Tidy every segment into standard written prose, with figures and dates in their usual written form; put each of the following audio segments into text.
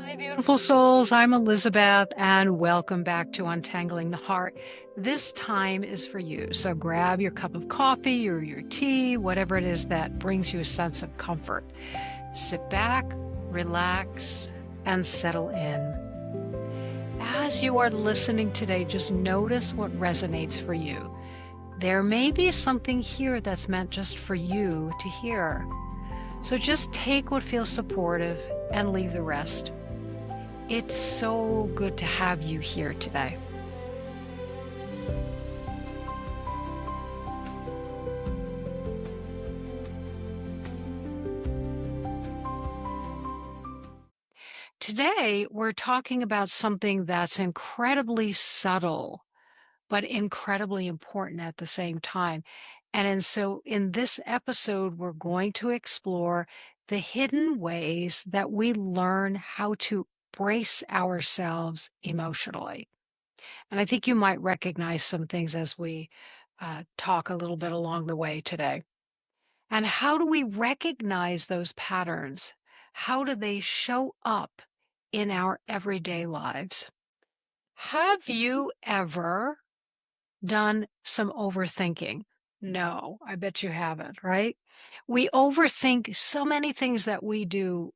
Hi, beautiful souls. I'm Elizabeth, and welcome back to Untangling the Heart. This time is for you. So grab your cup of coffee or your tea, whatever it is that brings you a sense of comfort. Sit back, relax, and settle in. As you are listening today, just notice what resonates for you. There may be something here that's meant just for you to hear. So just take what feels supportive and leave the rest. It's so good to have you here today. Today, we're talking about something that's incredibly subtle, but incredibly important at the same time. In this episode, we're going to explore the hidden ways that we learn how to brace ourselves emotionally. And I think you might recognize some things as we talk a little bit along the way today. And how do we recognize those patterns? How do they show up in our everyday lives? Have you ever done some overthinking? No, I bet you haven't, right? We overthink so many things that we do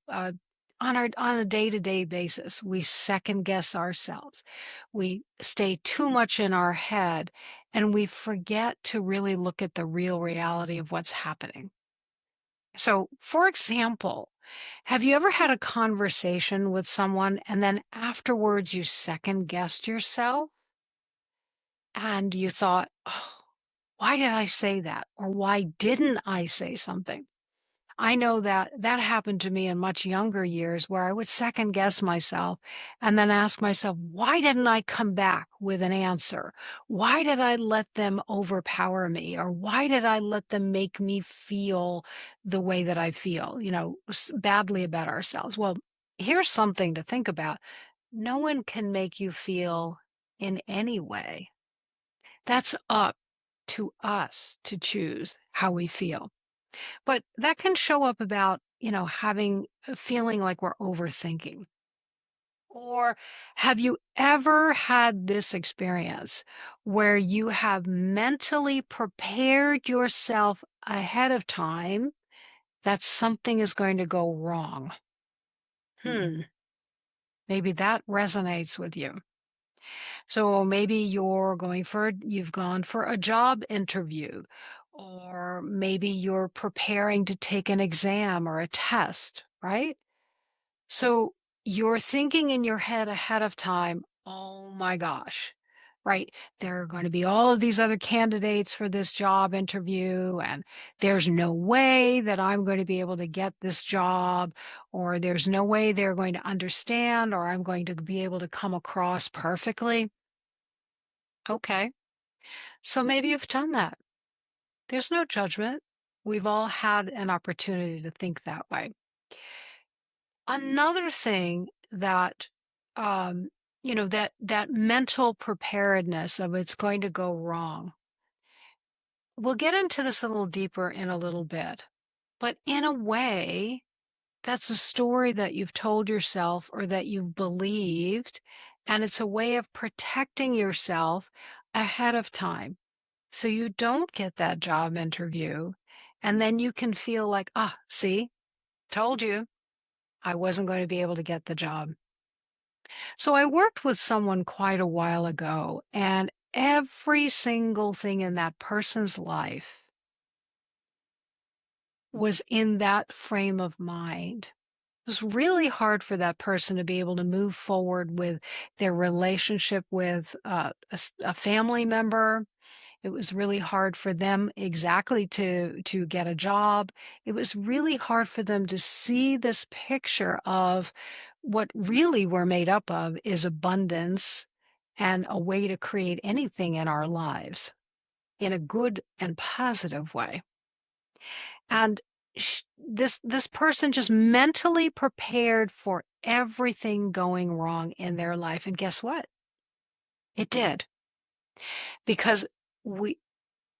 on a day-to-day basis. We second guess ourselves. We stay too much in our head and we forget to really look at the real reality of what's happening. So, for example, have you ever had a conversation with someone and then afterwards you second guessed yourself and you thought, oh, why did I say that? Or why didn't I say something? I know that that happened to me in much younger years where I would second guess myself and then ask myself, why didn't I come back with an answer? Why did I let them overpower me? Or why did I let them make me feel the way that I feel, badly about ourselves? Well, here's something to think about. No one can make you feel in any way. That's up to us to choose how we feel. But that can show up about, having feeling like we're overthinking. Or have you ever had this experience where you have mentally prepared yourself ahead of time that something is going to go wrong? Hmm, maybe that resonates with you. So maybe you've gone for a job interview, or maybe you're preparing to take an exam or a test, right? So you're thinking in your head ahead of time, oh my gosh, right? There are going to be all of these other candidates for this job interview, and there's no way that I'm going to be able to get this job, or there's no way they're going to understand, or I'm going to be able to come across perfectly. Okay. So maybe you've done that. There's no judgment. We've all had an opportunity to think that way. Another thing that, um, that mental preparedness of it's going to go wrong. We'll get into this a little deeper in a little bit, but in a way, that's a story that you've told yourself or that you've believed, and it's a way of protecting yourself ahead of time. So you don't get that job interview, and then you can feel like, "Ah, see? Told you I wasn't going to be able to get the job." So I worked with someone quite a while ago, and every single thing in that person's life was in that frame of mind. It was really hard for that person to be able to move forward with their relationship with a family member. It was really hard for them exactly to get a job. It was really hard for them to see this picture of what really we're made up of is abundance and a way to create anything in our lives in a good and positive way. And this person just mentally prepared for everything going wrong in their life. And guess what? It did because we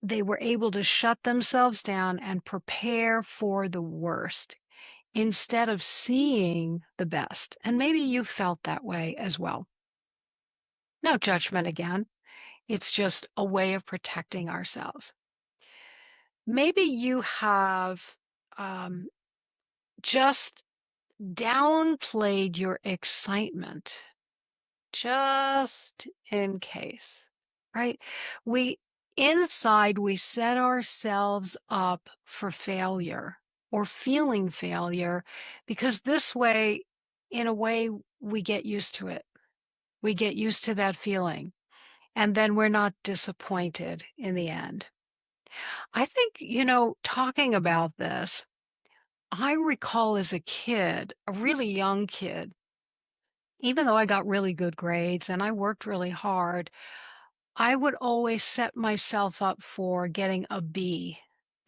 they were able to shut themselves down and prepare for the worst. instead of seeing the best. And maybe you felt that way as well. No judgment again. It's just a way of protecting ourselves. Maybe you have um, just downplayed your excitement just in case, right? We inside we set ourselves up for failure or feeling failure because this way, in a way, we get used to it. We get used to that feeling, and then we're not disappointed in the end. I think, talking about this, I recall as a kid, a really young kid, even though I got really good grades and I worked really hard, I would always set myself up for getting a B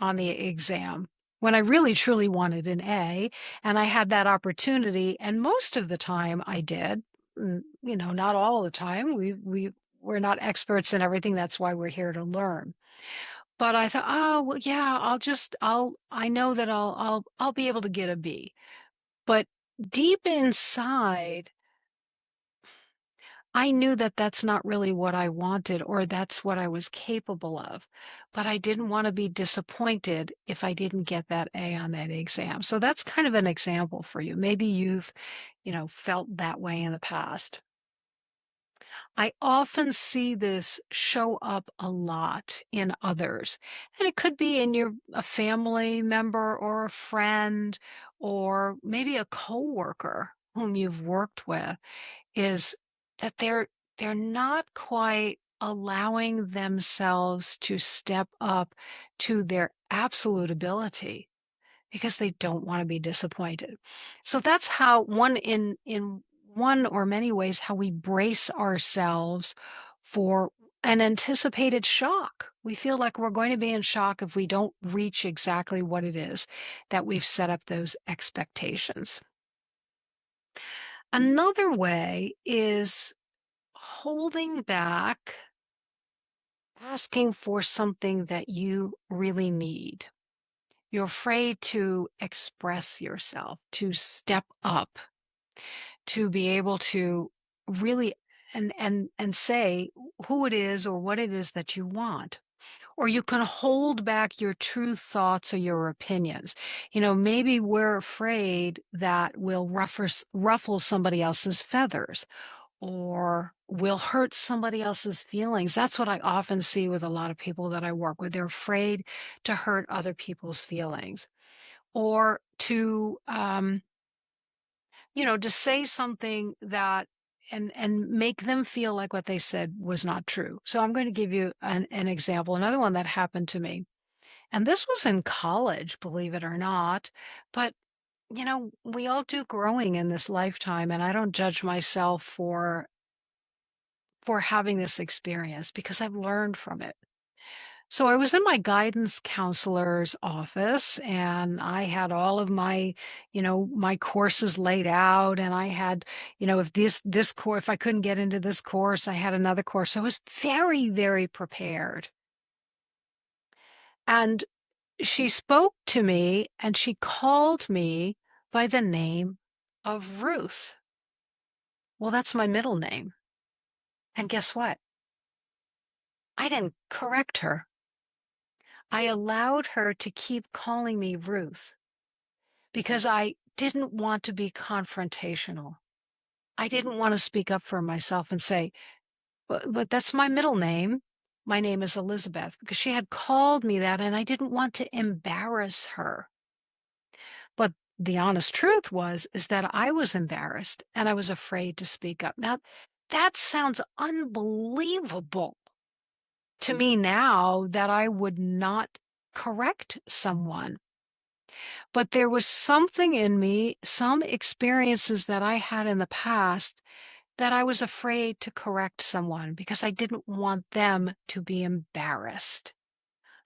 on the exam when I really truly wanted an A, and I had that opportunity, and most of the time I did. Not all the time. We're not experts in everything. That's why we're here to learn. But I thought, "Oh, well, yeah, I know that I'll be able to get a B." But deep inside, I knew that that's not really what I wanted or that's what I was capable of. But I didn't want to be disappointed if I didn't get that A on that exam. So that's kind of an example for you. Maybe you've, felt that way in the past. I often see this show up a lot in others. And it could be in a family member or a friend or maybe a coworker whom you've worked with, is that they're not quite allowing themselves to step up to their absolute ability because they don't want to be disappointed. So that's how in one or many ways how we brace ourselves for an anticipated shock. We feel like we're going to be in shock if we don't reach exactly what it is that we've set up those expectations. Another way is holding back, asking for something that you really need. You're afraid to express yourself, to step up, to be able to really and say who it is or what it is that you want. Or you can hold back your true thoughts or your opinions. Maybe we're afraid that we'll ruffle somebody else's feathers or will hurt somebody else's feelings. That's what I often see with a lot of people that I work with. They're afraid to hurt other people's feelings or to say something that and make them feel like what they said was not true. So I'm going to give you an example, another one that happened to me. And this was in college, believe it or not. But we all do growing in this lifetime, and I don't judge myself for having this experience because I've learned from it. So I was in my guidance counselor's office and I had all of my courses laid out and I had, if this course, if I couldn't get into this course, I had another course. So I was very, very prepared. And she spoke to me and she called me by the name of Ruth. Well, that's my middle name. And guess what? I didn't correct her. I allowed her to keep calling me Ruth because I didn't want to be confrontational. I didn't want to speak up for myself and say, but that's my middle name. My name is Elizabeth, because she had called me that and I didn't want to embarrass her. But the honest truth is that I was embarrassed and I was afraid to speak up. Now, that sounds unbelievable to me now that I would not correct someone. But there was something in me, some experiences that I had in the past that I was afraid to correct someone because I didn't want them to be embarrassed.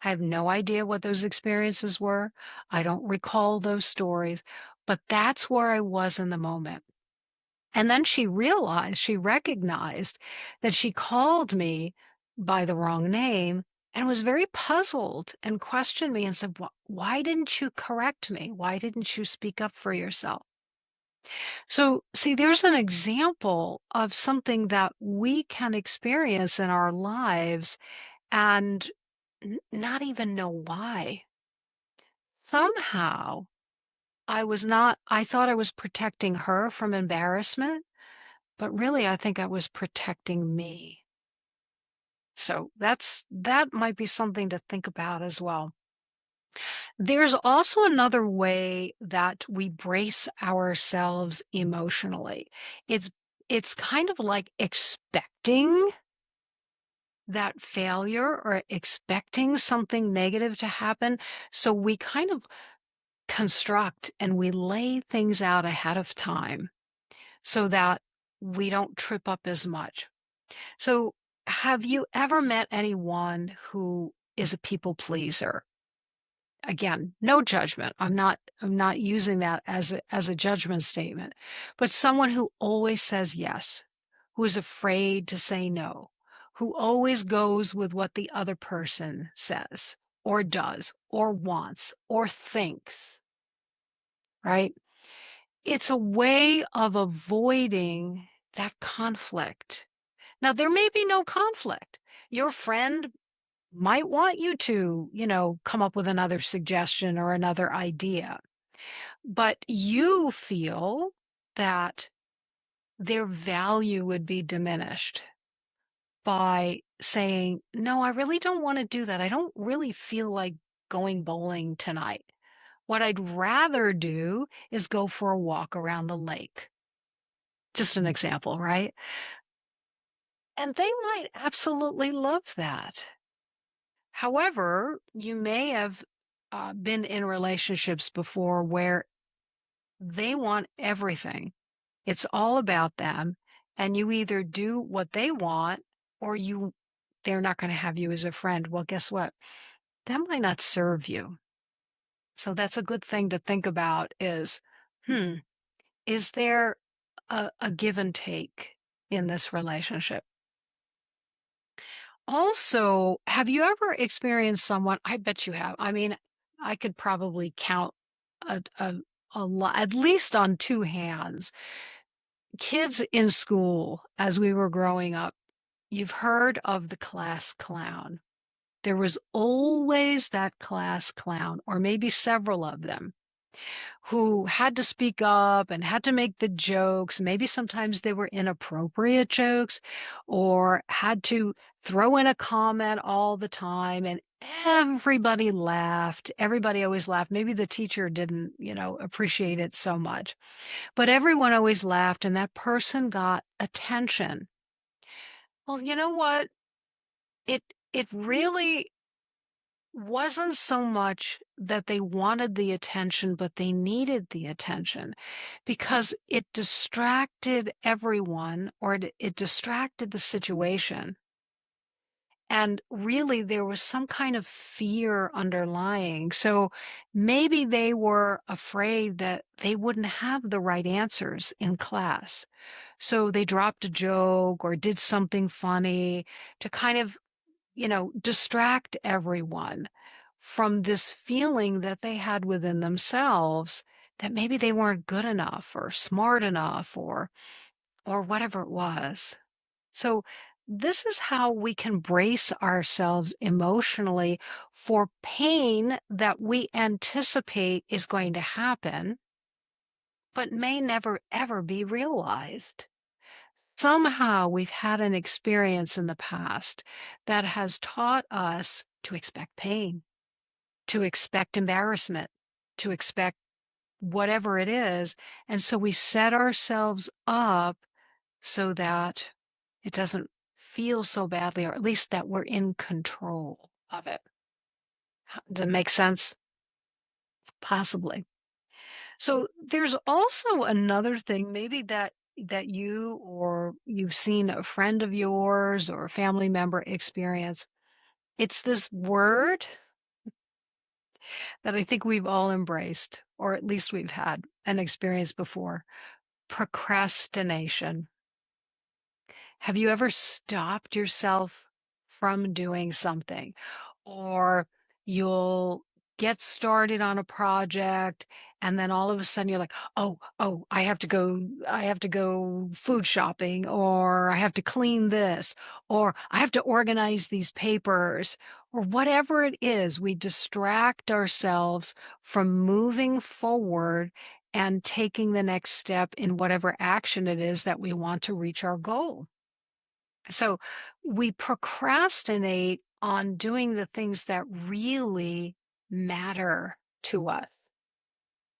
I have no idea what those experiences were. I don't recall those stories, but that's where I was in the moment. And then she recognized that she called me by the wrong name and was very puzzled and questioned me and said, Why didn't you correct me? Why didn't you speak up for yourself?" So, see, there's an example of something that we can experience in our lives and not even know why. Somehow, I thought I was protecting her from embarrassment, but really I think I was protecting me. So that might be something to think about as well. There's also another way that we brace ourselves emotionally. It's it's kind of like expecting that failure or expecting something negative to happen. So we kind of construct and we lay things out ahead of time so that we don't trip up as much. So, have you ever met anyone who is a people pleaser? Again, no judgment. I'm not using that as a judgment statement. But someone who always says yes, who is afraid to say no, who always goes with what the other person says or does or wants or thinks, right? It's a way of avoiding that conflict. Now, there may be no conflict. Your friend might want you to, come up with another suggestion or another idea, but you feel that their value would be diminished by saying, "No, I really don't want to do that. I don't really feel like going bowling tonight. What I'd rather do is go for a walk around the lake." Just an example, right? And they might absolutely love that. However, you may have been in relationships before where they want everything. It's all about them, and you either do what they want or they're not going to have you as a friend. Well, guess what? That might not serve you. So that's a good thing to think about is, hmm, is there a give and take in this relationship? Also, have you ever experienced someone, I bet you have. I mean, I could probably count a lot, at least on two hands. Kids in school, as we were growing up, you've heard of the class clown. There was always that class clown, or maybe several of them, who had to speak up and had to make the jokes. Maybe sometimes they were inappropriate jokes or had to throw in a comment all the time. And everybody laughed. Everybody always laughed. Maybe the teacher didn't, appreciate it so much, but everyone always laughed and that person got attention. Well, you know what? It really wasn't so much that they wanted the attention, but they needed the attention because it distracted everyone or it distracted the situation. And really, there was some kind of fear underlying. So maybe they were afraid that they wouldn't have the right answers in class. So they dropped a joke or did something funny to kind of distract everyone from this feeling that they had within themselves that maybe they weren't good enough or smart enough or whatever it was. So this is how we can brace ourselves emotionally for pain that we anticipate is going to happen, but may never ever be realized. Somehow we've had an experience in the past that has taught us to expect pain, to expect embarrassment, to expect whatever it is. And so we set ourselves up so that it doesn't feel so badly, or at least that we're in control of it. Does it make sense? Possibly. So there's also another thing maybe that you or you've seen a friend of yours or a family member experience. It's this word that I think we've all embraced, or at least we've had an experience before. Procrastination. Have you ever stopped yourself from doing something, or you'll get started on a project and then all of a sudden you're like, "Oh, I have to go food shopping, or I have to clean this, or I have to organize these papers," or whatever it is. We distract ourselves from moving forward and taking the next step in whatever action it is that we want to reach our goal. So we procrastinate on doing the things that really matter to us,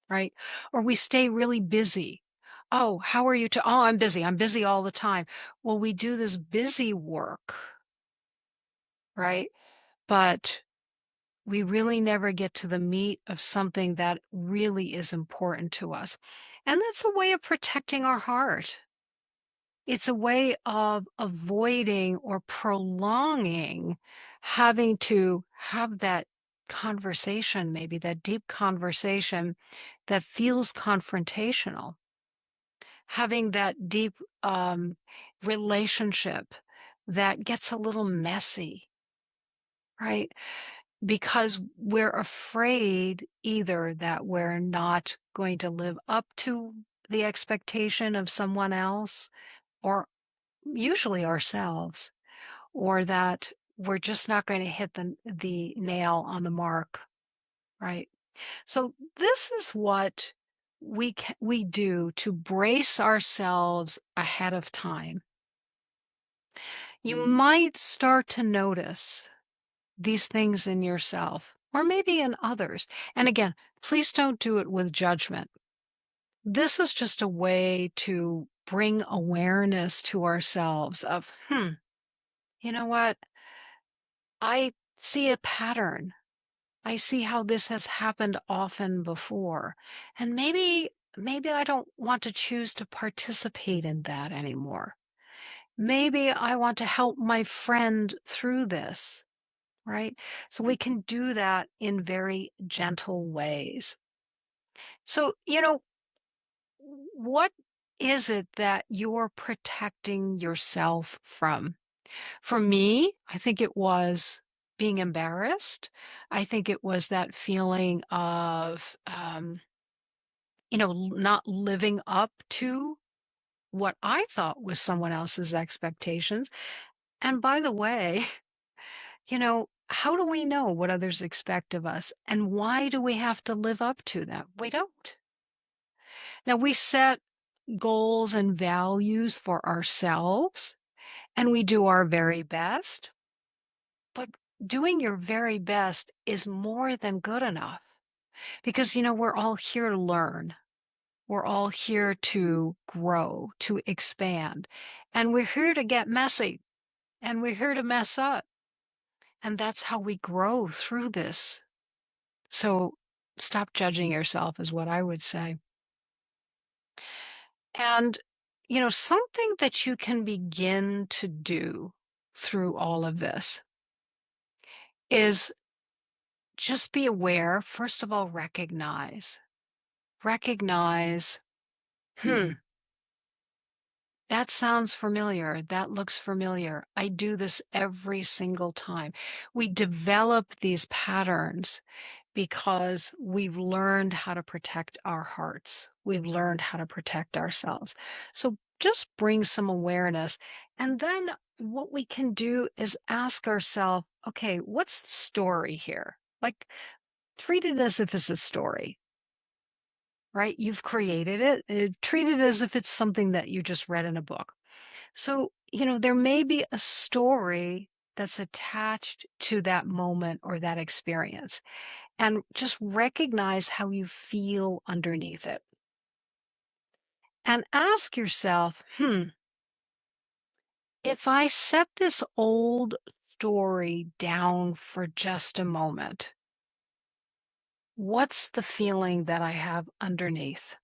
right? Or we stay really busy. Oh, how are you? Oh, I'm busy. I'm busy all the time. Well, we do this busy work, right? But we really never get to the meat of something that really is important to us. And that's a way of protecting our heart. It's a way of avoiding or prolonging having to have that conversation, maybe that deep conversation that feels confrontational, having that deep relationship that gets a little messy, right? Because we're afraid either that we're not going to live up to the expectation of someone else, or usually ourselves, or that we're just not going to hit the nail on the mark, right? So this is what we do to brace ourselves ahead of time. You might start to notice these things in yourself or maybe in others. And again, please don't do it with judgment. This is just a way to bring awareness to ourselves of, you know what? I see a pattern. I see how this has happened often before. And maybe I don't want to choose to participate in that anymore. Maybe I want to help my friend through this, right? So we can do that in very gentle ways. So, what is it that you're protecting yourself from? For me, I think it was being embarrassed. I think it was that feeling of, not living up to what I thought was someone else's expectations. And by the way, how do we know what others expect of us? And why do we have to live up to them? We don't. Now, we set goals and values for ourselves, and we do our very best. But doing your very best is more than good enough because, we're all here to learn. We're all here to grow, to expand, and we're here to get messy, and we're here to mess up. And that's how we grow through this. So stop judging yourself, is what I would say. And, something that you can begin to do through all of this is just be aware. First of all, recognize, hmm, that sounds familiar. That looks familiar. I do this every single time. We develop these patterns because we've learned how to protect our hearts. We've learned how to protect ourselves. So just bring some awareness. And then what we can do is ask ourselves, okay, what's the story here? Like, treat it as if it's a story. Right? You've created it. Treat it as if it's something that you just read in a book. So, there may be a story that's attached to that moment or that experience, and just recognize how you feel underneath it. And ask yourself, if I set this old story down for just a moment, what's the feeling that I have underneath?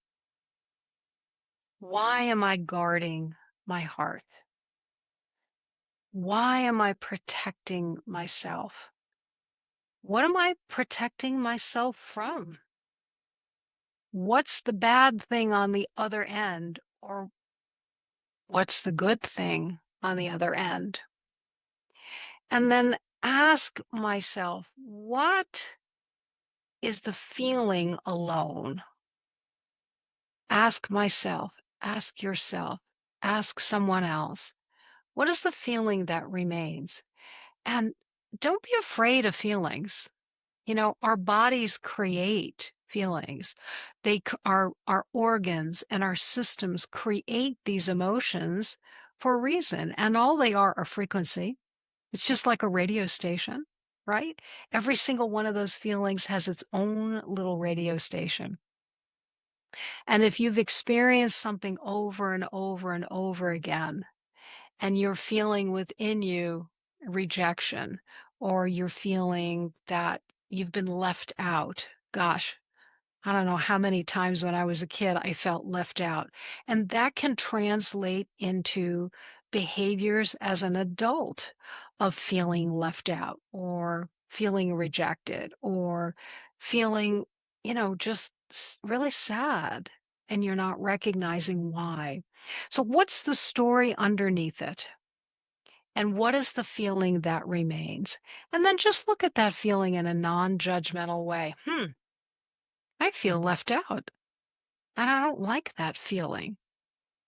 Why am I guarding my heart? Why am I protecting myself? What am I protecting myself from? What's the bad thing on the other end? Or what's the good thing on the other end? And then ask myself, what is the feeling alone? Ask myself, ask yourself, ask someone else. What is the feeling that remains? And don't be afraid of feelings. Our bodies create feelings. Our organs and our systems create these emotions for a reason, and all they are frequency. It's just like a radio station, right? Every single one of those feelings has its own little radio station. And if you've experienced something over and over and over again, and you're feeling within you rejection, or you're feeling that you've been left out, gosh, I don't know how many times when I was a kid I felt left out. And that can translate into behaviors as an adult of feeling left out or feeling rejected or feeling, just really sad and you're not recognizing why. So, what's the story underneath it? And what is the feeling that remains? And then just look at that feeling in a non judgmental way. I feel left out. And I don't like that feeling.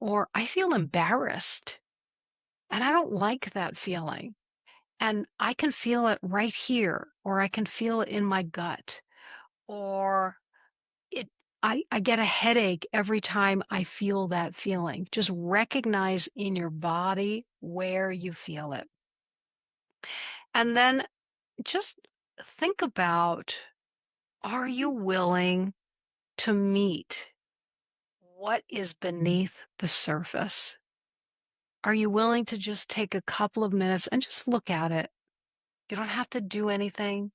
Or I feel embarrassed and I don't like that feeling. And I can feel it right here, or I can feel it in my gut, or it I get a headache every time I feel that feeling. Just recognize in your body where you feel it. And then just think about, are you willing to meet what is beneath the surface? Are you willing to just take a couple of minutes and just look at it? You don't have to do anything.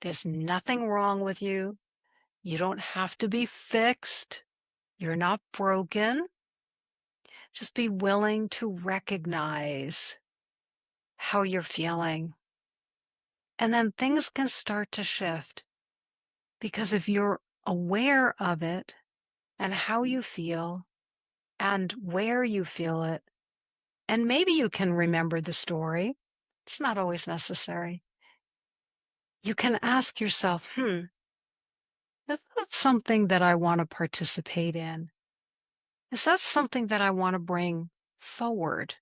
There's nothing wrong with you. You don't have to be fixed. You're not broken. Just be willing to recognize how you're feeling. And then things can start to shift because if you're aware of it and how you feel and where you feel it, and maybe you can remember the story, it's not always necessary. You can ask yourself, is that something that I want to participate in? Is that something that I want to bring forward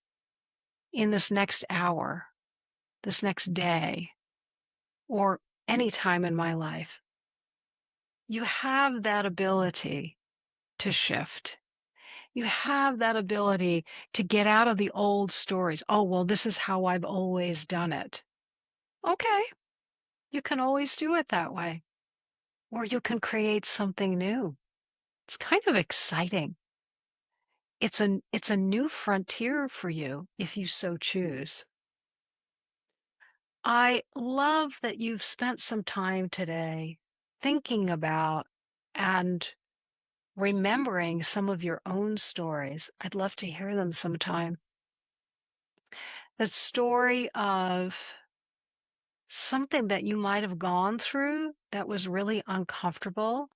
in this next hour, this next day, or any time in my life? You have that ability to shift. You have that ability to get out of the old stories. Oh, well, this is how I've always done it. Okay, you can always do it that way, or you can create something new. It's kind of exciting. It's a new frontier for you if you so choose. I love that you've spent some time today thinking about and remembering some of your own stories. I'd love to hear them sometime. The story of something that you might have gone through that was really uncomfortable,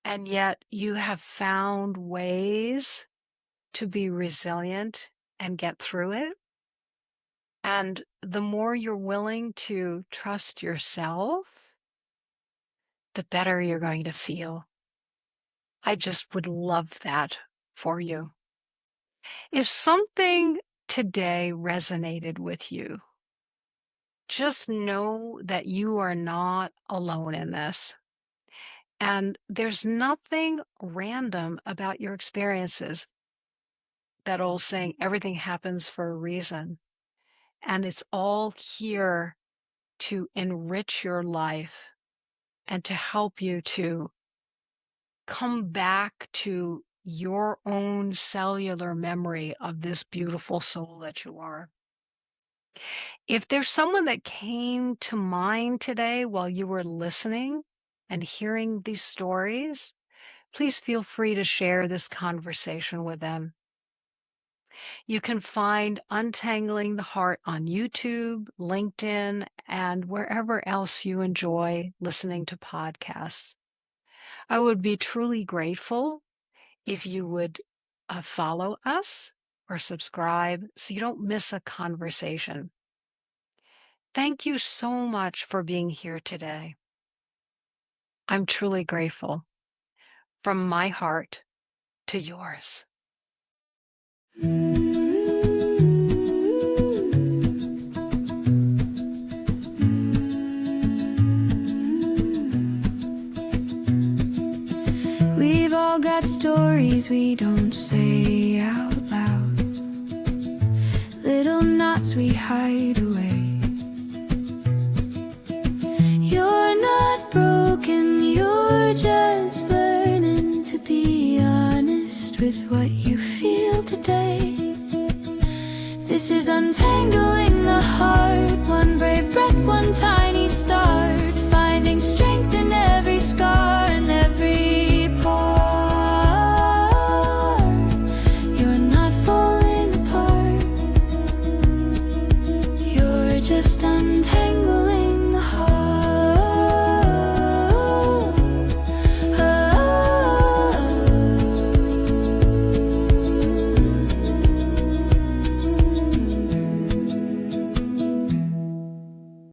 and yet you have found ways to be resilient and get through it. And the more you're willing to trust yourself, the better you're going to feel. I just would love that for you. If something today resonated with you, just know that you are not alone in this. And there's nothing random about your experiences. That old saying, everything happens for a reason. And it's all here to enrich your life and to help you to come back to your own cellular memory of this beautiful soul that you are. If there's someone that came to mind today while you were listening and hearing these stories, please feel free to share this conversation with them. You can find Untangling the Heart on YouTube, LinkedIn, and wherever else you enjoy listening to podcasts. I would be truly grateful if you would follow us or subscribe so you don't miss a conversation. thank you so much for being here today. I'm truly grateful from my heart to yours. We've all got stories we don't say out loud, little knots we hide away. You're not broken, you're just learning to be honest with what you feel today. This is untangling the heart, one brave breath, one tiny start, finding strength